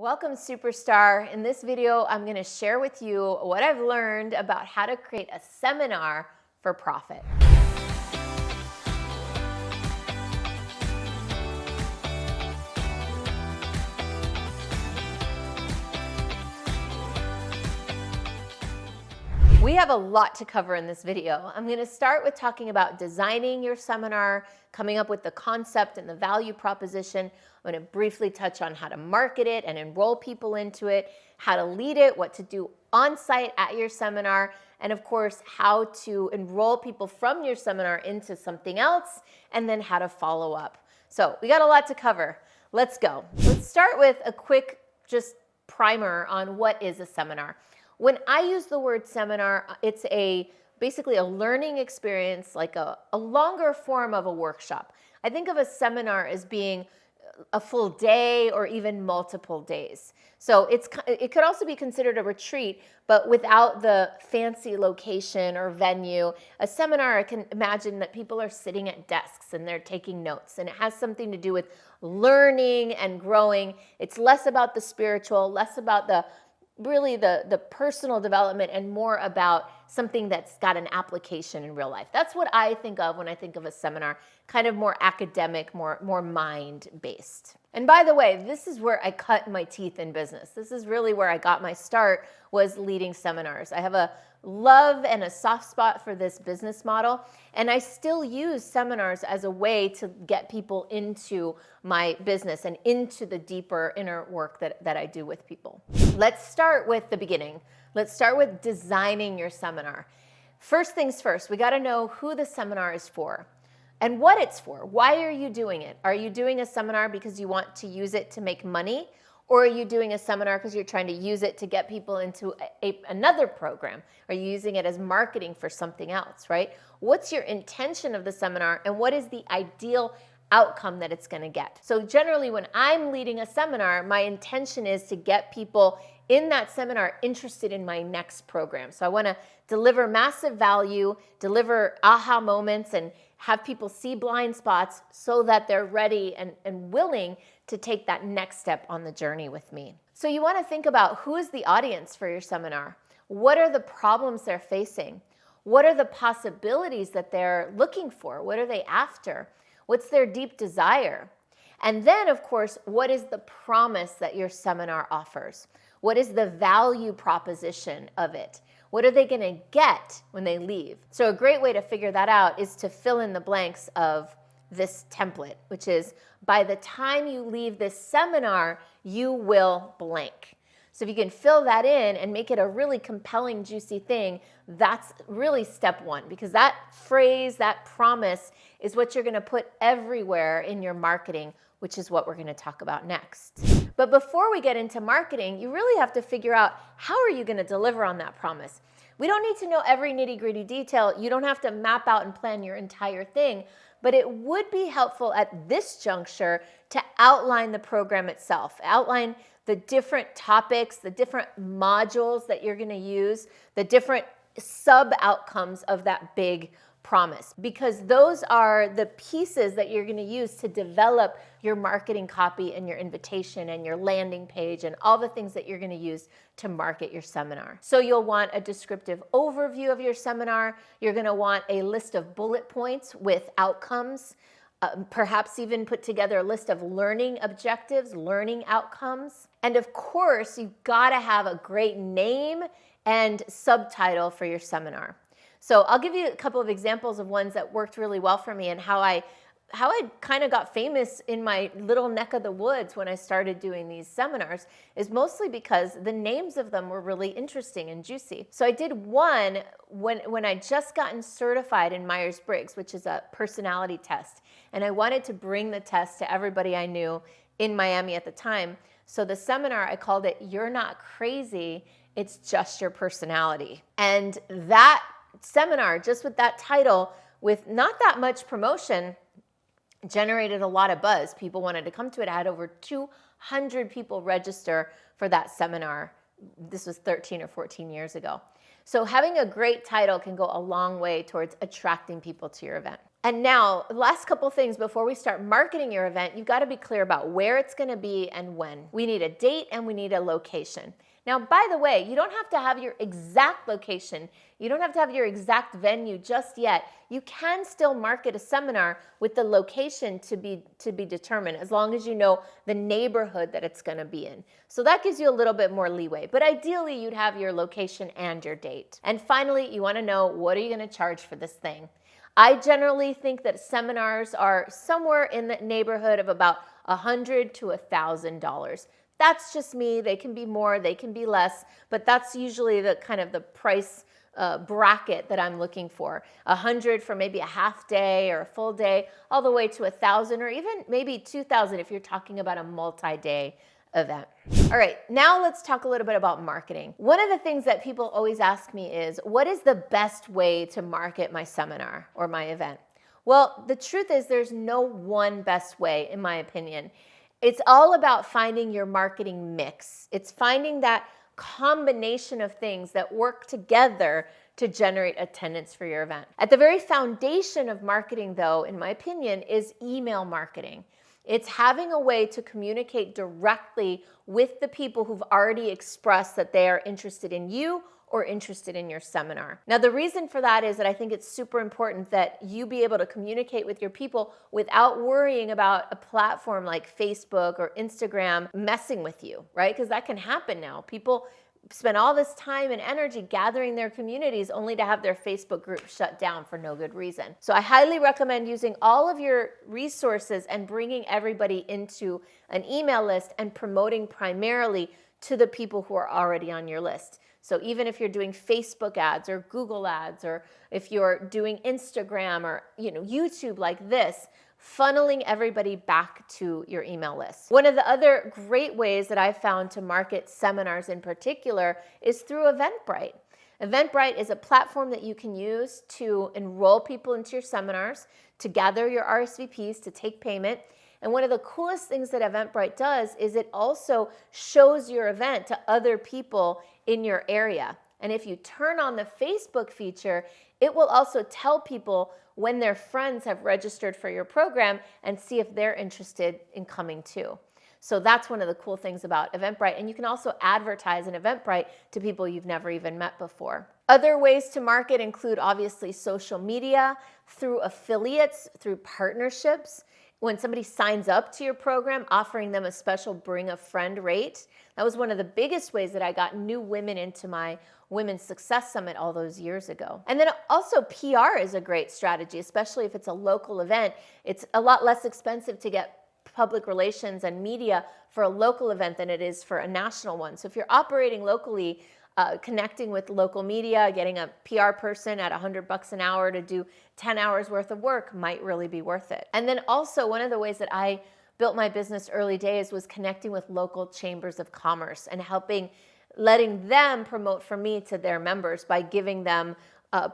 Welcome, superstar. In this video, I'm going to share with you what I've learned about how to create a seminar for profit. We have a lot to cover in this video. I'm going to start with talking about designing your seminar, coming up with the concept and the value proposition. I'm going to briefly touch on how to market it and enroll people into it, how to lead it, what to do on site at your seminar, and of course, how to enroll people from your seminar into something else, and then how to follow up. So we got a lot to cover. Let's go. Let's start with a quick just primer on what is a seminar. When I use the word seminar, it's basically a learning experience, like a longer form of a workshop. I think of a seminar as being a full day or even multiple days. So it could also be considered a retreat, but without the fancy location or venue. A seminar, I can imagine that people are sitting at desks and they're taking notes, and it has something to do with learning and growing. It's less about the spiritual, less about the personal development, and more about something that's got an application in real life. That's what I think of when I think of a seminar, kind of more academic, more mind-based. And by the way, this is where I cut my teeth in business. This is really where I got my start, was leading seminars. I have a love and a soft spot for this business model, and I still use seminars as a way to get people into my business and into the deeper inner work that I do with people. Let's start with the beginning. Let's start with designing your seminar. First things first, we got to know who the seminar is for and what it's for. Why are you doing it? Are you doing a seminar because you want to use it to make money? Or are you doing a seminar because you're trying to use it to get people into another program? Are you using it as marketing for something else, right? What's your intention of the seminar, and what is the ideal outcome that it's going to get? So generally, when I'm leading a seminar, my intention is to get people in that seminar interested in my next program. So I want to deliver massive value, deliver aha moments, and have people see blind spots so that they're ready and willing to take that next step on the journey with me. So you want to think about, who is the audience for your seminar? What are the problems they're facing? What are the possibilities that they're looking for? What are they after? What's their deep desire? And then, of course, what is the promise that your seminar offers? What is the value proposition of it? What are they going to get when they leave? So a great way to figure that out is to fill in the blanks of this template, which is, by the time you leave this seminar, you will blank. So if you can fill that in and make it a really compelling, juicy thing, that's really step one, because that phrase, that promise, is what you're going to put everywhere in your marketing, which is what we're going to talk about next. But before we get into marketing, you really have to figure out, how are you going to deliver on that promise? We don't need to know every nitty-gritty detail. You don't have to map out and plan your entire thing, but it would be helpful at this juncture to outline the program itself, outline the different topics, the different modules that you're going to use, the different sub-outcomes of that big promise, because those are the pieces that you're going to use to develop your marketing copy and your invitation and your landing page and all the things that you're going to use to market your seminar. So you'll want a descriptive overview of your seminar. You're going to want a list of bullet points with outcomes, perhaps even put together a list of learning objectives, learning outcomes. And of course, you've got to have a great name and subtitle for your seminar. So I'll give you a couple of examples of ones that worked really well for me, and how I kind of got famous in my little neck of the woods when I started doing these seminars is mostly because the names of them were really interesting and juicy. So I did one when I just gotten certified in Myers-Briggs, which is a personality test, and I wanted to bring the test to everybody I knew in Miami at the time. So the seminar, I called it "You're Not Crazy, It's Just Your Personality." And that seminar, just with that title, with not that much promotion, generated a lot of buzz. People wanted to come to it. I had over 200 people register for that seminar. This was 13 or 14 years ago. So having a great title can go a long way towards attracting people to your event. And now, the last couple things before we start marketing your event, you've got to be clear about where it's going to be and when. We need a date and we need a location. Now, by the way, you don't have to have your exact location. You don't have to have your exact venue just yet. You can still market a seminar with the location to be determined, as long as you know the neighborhood that it's going to be in. So that gives you a little bit more leeway. But ideally, you'd have your location and your date. And finally, you want to know, what are you going to charge for this thing? I generally think that seminars are somewhere in the neighborhood of about $100 to $1,000. That's just me. They can be more, they can be less, but that's usually the kind of the price bracket that I'm looking for. 100 for maybe a half day or a full day, all the way to 1,000 or even maybe 2,000 if you're talking about a multi-day event. All right, now let's talk a little bit about marketing. One of the things that people always ask me is, what is the best way to market my seminar or my event? Well, the truth is there's no one best way, in my opinion. It's all about finding your marketing mix. It's finding that combination of things that work together to generate attendance for your event. At the very foundation of marketing, though, in my opinion, is email marketing. It's having a way to communicate directly with the people who've already expressed that they are interested in you or interested in your seminar. Now, the reason for that is that I think it's super important that you be able to communicate with your people without worrying about a platform like Facebook or Instagram messing with you, right? Because that can happen now. People spend all this time and energy gathering their communities only to have their Facebook group shut down for no good reason. So I highly recommend using all of your resources and bringing everybody into an email list and promoting primarily to the people who are already on your list. So even if you're doing Facebook ads or Google ads, or if you're doing Instagram or YouTube like this, funneling everybody back to your email list. One of the other great ways that I've found to market seminars in particular is through Eventbrite. Eventbrite is a platform that you can use to enroll people into your seminars, to gather your RSVPs, to take payment. And one of the coolest things that Eventbrite does is it also shows your event to other people in your area. And if you turn on the Facebook feature, it will also tell people when their friends have registered for your program and see if they're interested in coming too. So that's one of the cool things about Eventbrite. And you can also advertise in Eventbrite to people you've never even met before. Other ways to market include obviously social media, through affiliates, through partnerships. When somebody signs up to your program, offering them a special bring a friend rate. That was one of the biggest ways that I got new women into my Women's Success Summit all those years ago. And then also PR is a great strategy, especially if it's a local event. It's a lot less expensive to get public relations and media for a local event than it is for a national one. So if you're operating locally, connecting with local media, getting a PR person at $100 an hour to do 10 hours worth of work might really be worth it. And then also one of the ways that I built my business early days was connecting with local chambers of commerce and letting them promote for me to their members by giving them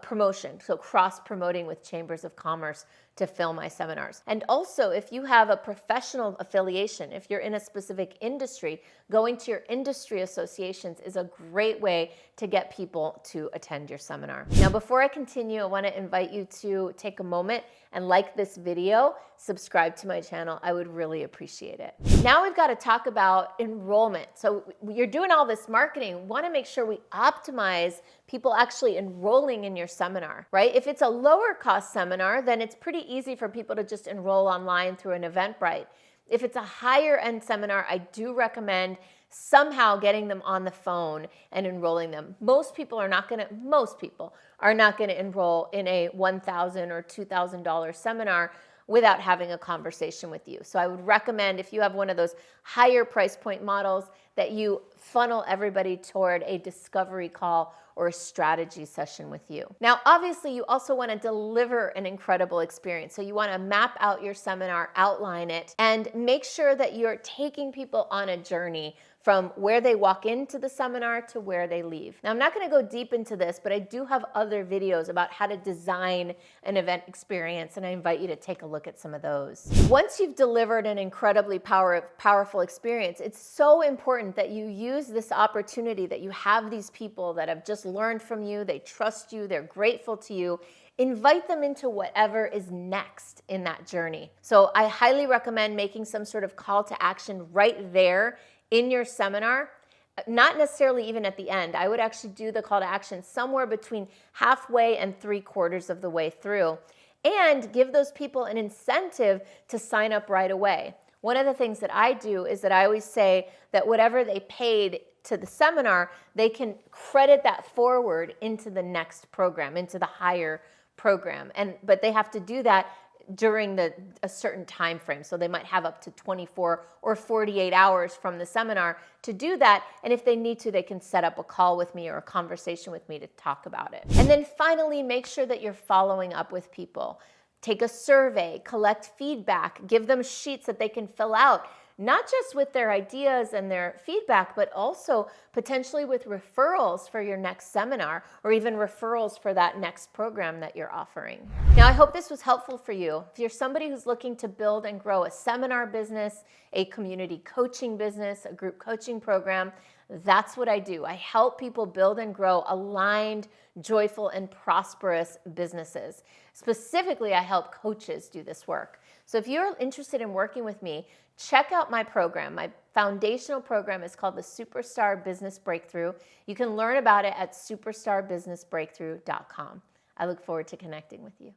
promotion. So cross-promoting with chambers of commerce to fill my seminars. And also, if you have a professional affiliation, if you're in a specific industry, going to your industry associations is a great way to get people to attend your seminar. Now, before I continue, I want to invite you to take a moment and like this video, subscribe to my channel. I would really appreciate it. Now we've got to talk about enrollment. So you're doing all this marketing. Want to make sure we optimize people actually enrolling in your seminar, right? If it's a lower cost seminar, then it's pretty easy for people to just enroll online through an Eventbrite. If it's a higher end seminar, I do recommend somehow getting them on the phone and enrolling them. Most people are not going to enroll in a $1,000 or $2,000 seminar without having a conversation with you. So I would recommend, if you have one of those higher price point models, that you funnel everybody toward a discovery call or a strategy session with you. Now, obviously, you also want to deliver an incredible experience. So you want to map out your seminar, outline it, and make sure that you're taking people on a journey from where they walk into the seminar to where they leave. Now, I'm not going to go deep into this, but I do have other videos about how to design an event experience, and I invite you to take a look at some of those. Once you've delivered an incredibly powerful experience, it's so important that you use this opportunity, that you have these people that have just learned from you, they trust you, they're grateful to you. Invite them into whatever is next in that journey. So I highly recommend making some sort of call to action right there in your seminar. Not necessarily even at the end. I would actually do the call to action somewhere between halfway and 3/4 of the way through, and give those people an incentive to sign up right away. One of the things that I do is that I always say that whatever they paid to the seminar, they can credit that forward into the next program, into the higher program. But they have to do that during a certain time frame. So they might have up to 24 or 48 hours from the seminar to do that. And if they need to, they can set up a call with me or a conversation with me to talk about it. And then finally, make sure that you're following up with people. Take a survey, collect feedback, give them sheets that they can fill out, not just with their ideas and their feedback, but also potentially with referrals for your next seminar or even referrals for that next program that you're offering. Now, I hope this was helpful for you. If you're somebody who's looking to build and grow a seminar business, a community coaching business, a group coaching program, that's what I do. I help people build and grow aligned, joyful, and prosperous businesses. Specifically, I help coaches do this work. So if you're interested in working with me, check out my program. My foundational program is called the Superstar Business Breakthrough. You can learn about it at superstarbusinessbreakthrough.com. I look forward to connecting with you.